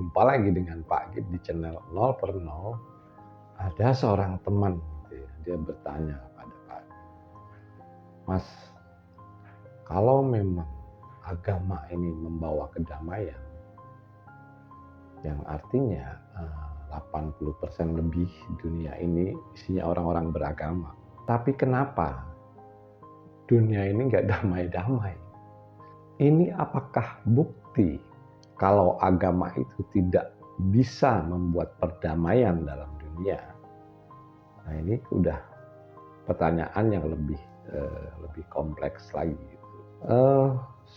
jumpa lagi dengan Pak Git di channel 0 per 0. Ada seorang teman gitu ya, dia bertanya pada Pak, Mas, kalau memang agama ini membawa kedamaian, yang artinya 80% lebih dunia ini isinya orang-orang beragama. Tapi kenapa dunia ini nggak damai-damai? Ini apakah bukti kalau agama itu tidak bisa membuat perdamaian dalam dunia? Nah, ini udah pertanyaan yang lebih kompleks lagi.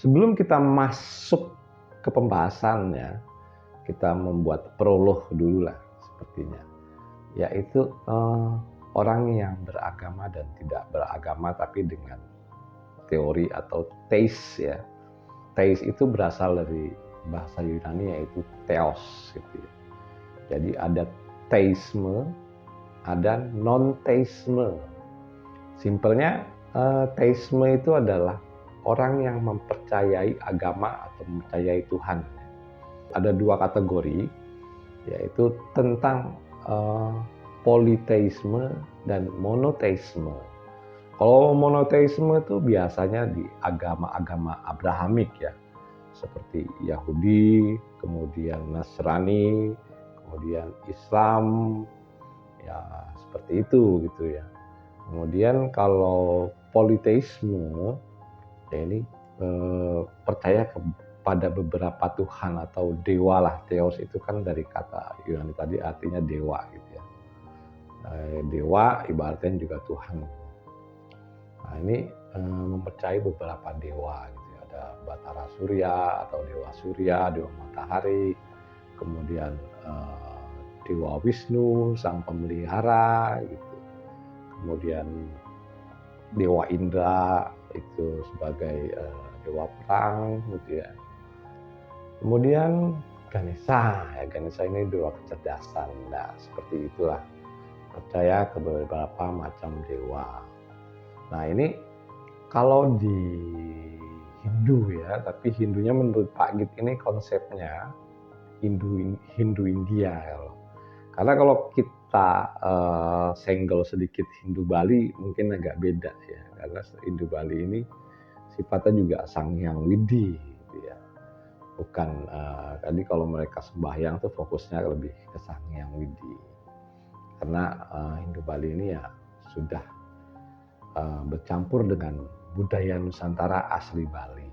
Sebelum kita masuk ke pembahasannya, kita membuat prolog dulu lah sepertinya, yaitu orang yang beragama dan tidak beragama tapi dengan teori atau theis ya. Theis itu berasal dari bahasa Yunani yaitu theos gitu ya. Jadi ada theisme, ada non-theisme. Simpelnya theisme itu adalah orang yang mempercayai agama atau mempercayai Tuhan. Ada dua kategori, yaitu tentang politeisme dan monoteisme. Kalau monoteisme itu biasanya di agama-agama Abrahamik ya, seperti Yahudi, kemudian Nasrani, kemudian Islam, ya seperti itu gitu ya. Kemudian kalau politeisme, ya ini percaya kepada beberapa Tuhan atau dewa lah. Theos itu kan dari kata Yunani tadi artinya dewa gitu ya. Dewa ibaratnya juga Tuhan. Nah ini mempercayai beberapa dewa gitu ya. Ada Batara Surya atau Dewa Surya, Dewa Matahari, kemudian Dewa Wisnu, Sang Pemelihara gitu. Kemudian Dewa Indra itu sebagai dewa perang gitu ya. Kemudian Ganesha, ya Ganesha ini dewa kecerdasan. Nah, seperti itulah. Percaya ke beberapa macam dewa. Nah, ini kalau di Hindu ya, tapi Hindunya menurut Pak Git ini konsepnya Hindu India ya. Karena kalau kita senggol sedikit Hindu Bali mungkin agak beda ya. Karena Hindu Bali ini sifatnya juga Sang Hyang Widi gitu ya. Bukan tadi kalau mereka sembahyang tuh fokusnya lebih ke Sang Hyang Widi. Karena Hindu Bali ini ya sudah bercampur dengan budaya Nusantara asli Bali.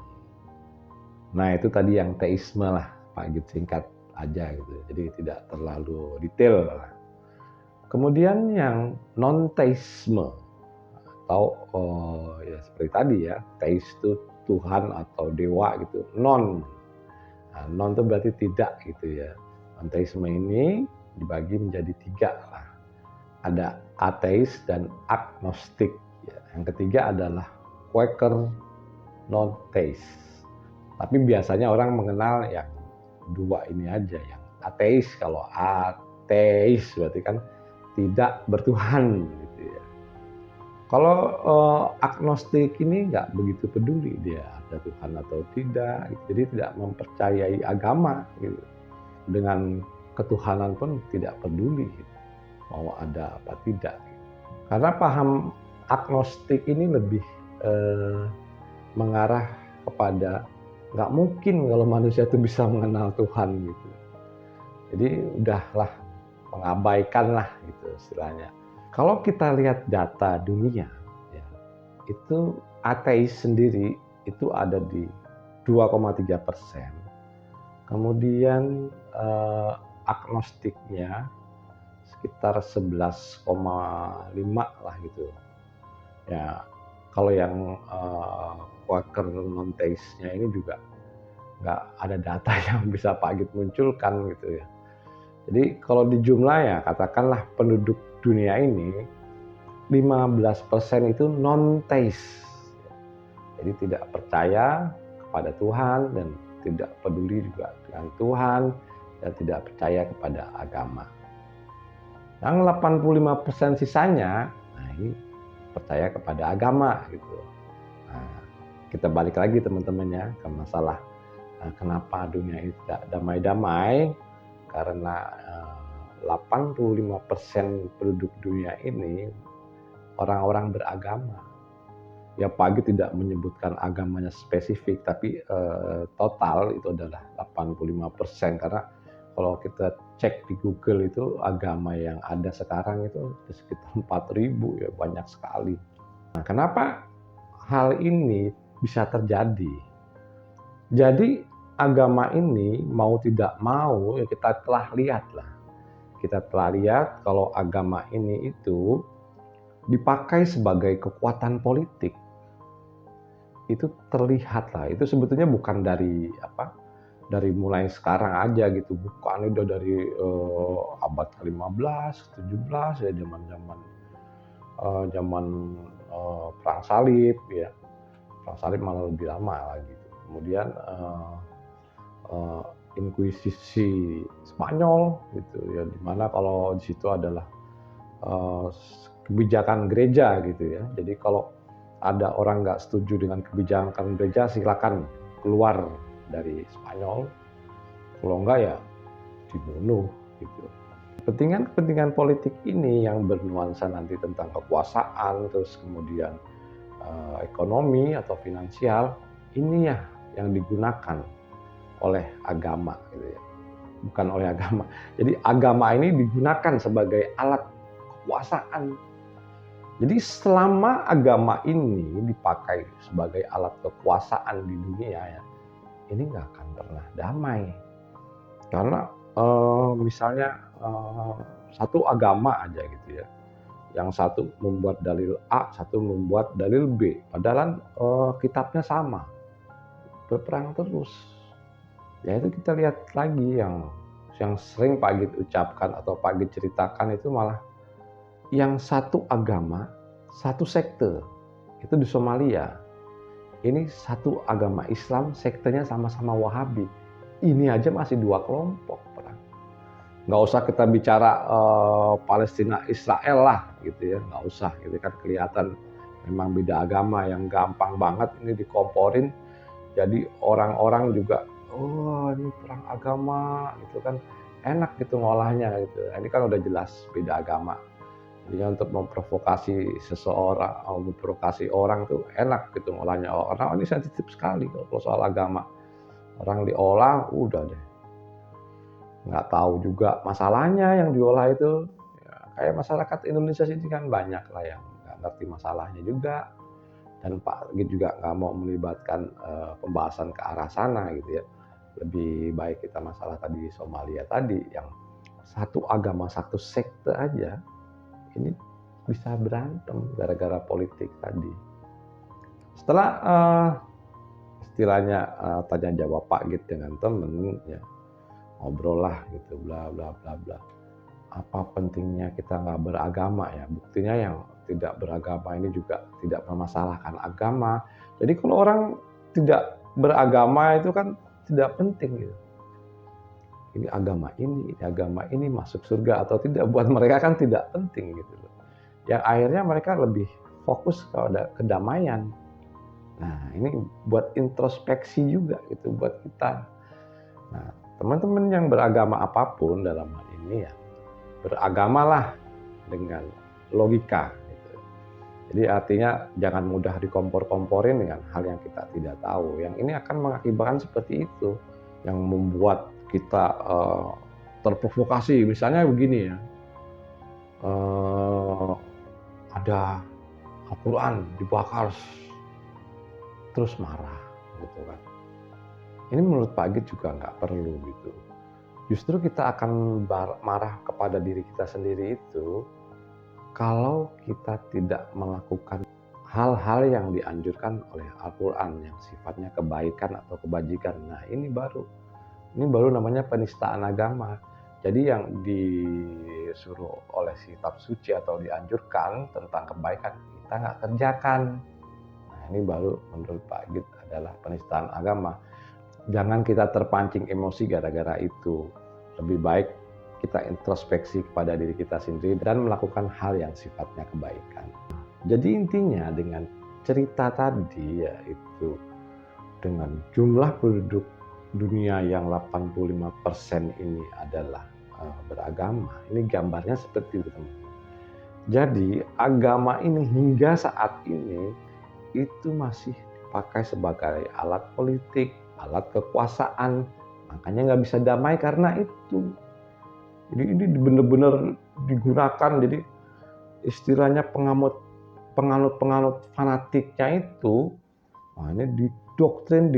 Nah itu tadi yang teisme lah Pak Git, singkat aja gitu. Jadi tidak terlalu detail lah. Kemudian yang non-teisme atau ya seperti tadi ya, teis itu Tuhan atau dewa gitu, non. Nah, non itu berarti tidak gitu ya. Non-teisme ini dibagi menjadi 3 lah. Ada ateis dan agnostik. Ya. Yang ketiga adalah Quaker non-theis. Tapi biasanya orang mengenal yang 2 ini aja, yang ateis. Kalau ateis berarti kan tidak bertuhan gitu ya. Kalau agnostik ini nggak begitu peduli dia ada Tuhan atau tidak, jadi tidak mempercayai agama gitu. Dengan ketuhanan pun tidak peduli gitu, mau ada apa tidak. Gitu. Karena paham agnostik ini lebih mengarah kepada nggak mungkin kalau manusia itu bisa mengenal Tuhan gitu. Jadi udahlah mengabaikan lah gitu istilahnya. Kalau kita lihat data dunia, ya, itu ateis sendiri itu ada di 2,3%. Kemudian agnostiknya sekitar 11,5 lah gitu. Ya, kalau yang Quaker non-theisnya ini juga nggak ada data yang bisa Pak Git munculkan gitu ya. Jadi kalau di jumlah ya katakanlah penduduk dunia ini 15% itu non-theis. Jadi tidak percaya kepada Tuhan dan tidak peduli juga dengan Tuhan dan tidak percaya kepada agama. Yang 85% sisanya, nah ini percaya kepada agama gitu. Nah, kita balik lagi teman-teman ya ke masalah kenapa dunia ini tidak damai-damai. karena 85% penduduk dunia ini orang-orang beragama. Ya Pak Git tidak menyebutkan agamanya spesifik, tapi total itu adalah 85%, karena kalau kita cek di Google itu agama yang ada sekarang itu sekitar 4.000 ya, banyak sekali. Nah, kenapa hal ini bisa terjadi? Jadi agama ini mau tidak mau ya kita telah lihat lah. Kita telah lihat kalau agama ini itu dipakai sebagai kekuatan politik. Itu terlihat lah. Itu sebetulnya bukan dari mulai sekarang aja gitu, bukan, udah dari abad ke-15, ke-17 ya, zaman perang salib ya. Perang salib malah lebih lama lagi gitu. Kemudian Inkuisisi Spanyol gitu ya, dimana kalau di situ adalah kebijakan gereja gitu ya. Jadi kalau ada orang nggak setuju dengan kebijakan gereja, silakan keluar dari Spanyol. Kalau enggak ya dibunuh gitu. Kepentingan politik ini yang bernuansa nanti tentang kekuasaan, terus kemudian ekonomi atau finansial, ini ya yang digunakan oleh agama gitu ya. Bukan oleh agama. Jadi agama ini digunakan sebagai alat kekuasaan. Jadi selama agama ini dipakai sebagai alat kekuasaan di dunia ya, ini nggak akan pernah damai. Karena misalnya satu agama aja gitu ya, yang satu membuat dalil A, satu membuat dalil B, padahal kitabnya sama, berperang terus. Ya itu kita lihat lagi yang sering Pak Git ucapkan atau Pak Git ceritakan itu malah yang satu agama, satu sekte, itu di Somalia. Ini satu agama Islam, sektenya sama-sama Wahabi. Ini aja masih dua kelompok perang. Nggak usah kita bicara Palestina Israel lah gitu ya, nggak usah. Gitu kan kelihatan memang beda agama yang gampang banget ini dikomporin. Jadi orang-orang juga, oh ini perang agama, gitu kan enak gitu ngolahnya gitu. Ini kan udah jelas beda agama. Jadi untuk memprovokasi seseorang, memprovokasi orang tuh enak gitu ngolahnya. Orang ini sensitif sekali kalau soal agama. Orang diolah, udah deh. Nggak tahu juga masalahnya yang diolah itu. Ya, kayak masyarakat Indonesia sini kan banyak lah yang nggak ngerti masalahnya juga. Dan Pak Git juga nggak mau melibatkan pembahasan ke arah sana gitu ya. Lebih baik kita masalah tadi di Somalia tadi, yang satu agama, satu sekte aja, ini bisa berantem gara-gara politik tadi. Setelah istilahnya tanya jawab Pak Git dengan temen ya, ngobrol lah gitu, bla bla bla bla. Apa pentingnya kita nggak beragama ya? Buktinya yang tidak beragama ini juga tidak memasalahkan agama. Jadi kalau orang tidak beragama itu kan tidak penting gitu. Ini agama ini masuk surga atau tidak, buat mereka kan tidak penting gitu loh. Yang akhirnya mereka lebih fokus kepada kedamaian. Nah ini buat introspeksi juga gitu buat kita. Nah teman-teman yang beragama apapun dalam hal ini ya, beragamalah dengan logika gitu. Jadi artinya jangan mudah dikompor-komporin dengan hal yang kita tidak tahu. Yang ini akan mengakibatkan seperti itu, yang membuat kita terprovokasi. Misalnya begini ya, ada Al-Quran dibakar, terus marah gitu kan. Ini menurut Pak Git juga nggak perlu gitu. Justru kita akan marah kepada diri kita sendiri itu kalau kita tidak melakukan hal-hal yang dianjurkan oleh Al-Quran yang sifatnya kebaikan atau kebajikan. Nah ini baru namanya penistaan agama. Jadi yang disuruh oleh kitab suci atau dianjurkan tentang kebaikan, kita nggak kerjakan. Nah ini baru menurut Pak Git adalah penistaan agama. Jangan kita terpancing emosi gara-gara itu. Lebih baik kita introspeksi kepada diri kita sendiri dan melakukan hal yang sifatnya kebaikan. Jadi intinya dengan cerita tadi yaitu dengan jumlah penduduk dunia yang 85% ini adalah beragama. Ini gambarnya seperti itu, teman. Jadi agama ini hingga saat ini itu masih dipakai sebagai alat politik, alat kekuasaan. Makanya nggak bisa damai karena itu. Jadi ini benar-benar digunakan, jadi istilahnya penganut fanatiknya itu, ini didoktrin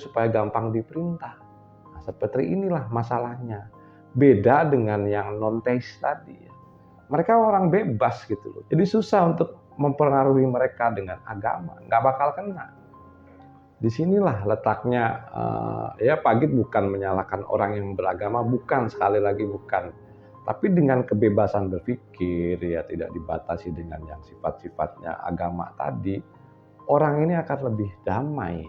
supaya gampang diperintah. Nah, seperti inilah masalahnya. Beda dengan yang non-teis tadi. Mereka orang bebas gitu loh. Jadi susah untuk mempengaruhi mereka dengan agama. Nggak bakal kena. Disinilah letaknya, ya Pak Git bukan menyalahkan orang yang beragama, bukan, sekali lagi bukan. Tapi dengan kebebasan berpikir, ya tidak dibatasi dengan yang sifat-sifatnya agama tadi, orang ini akan lebih damai.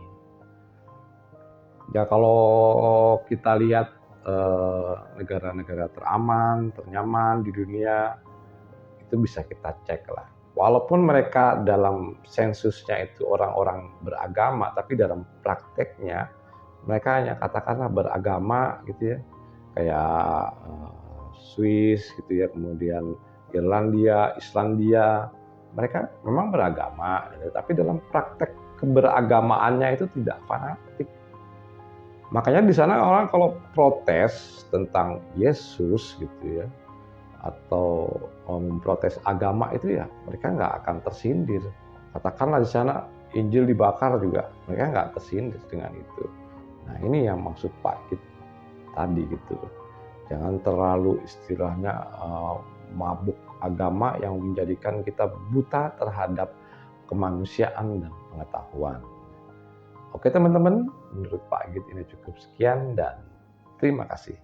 Ya kalau kita lihat negara-negara teraman, ternyaman di dunia, itu bisa kita cek lah. Walaupun mereka dalam sensusnya itu orang-orang beragama, tapi dalam prakteknya mereka hanya katakanlah beragama gitu ya, kayak Swiss gitu ya, kemudian Irlandia, Islandia, mereka memang beragama, tapi dalam praktek keberagamaannya itu tidak fanatik. Makanya di sana orang kalau protes tentang Yesus gitu ya, atau memprotes agama itu ya mereka nggak akan tersindir. Katakanlah di sana Injil dibakar juga mereka nggak tersindir dengan itu. Nah ini yang maksud Pak Git tadi gitu. Jangan terlalu istilahnya mabuk agama yang menjadikan kita buta terhadap kemanusiaan dan pengetahuan. Oke teman-teman, menurut Pak Git ini cukup sekian dan terima kasih.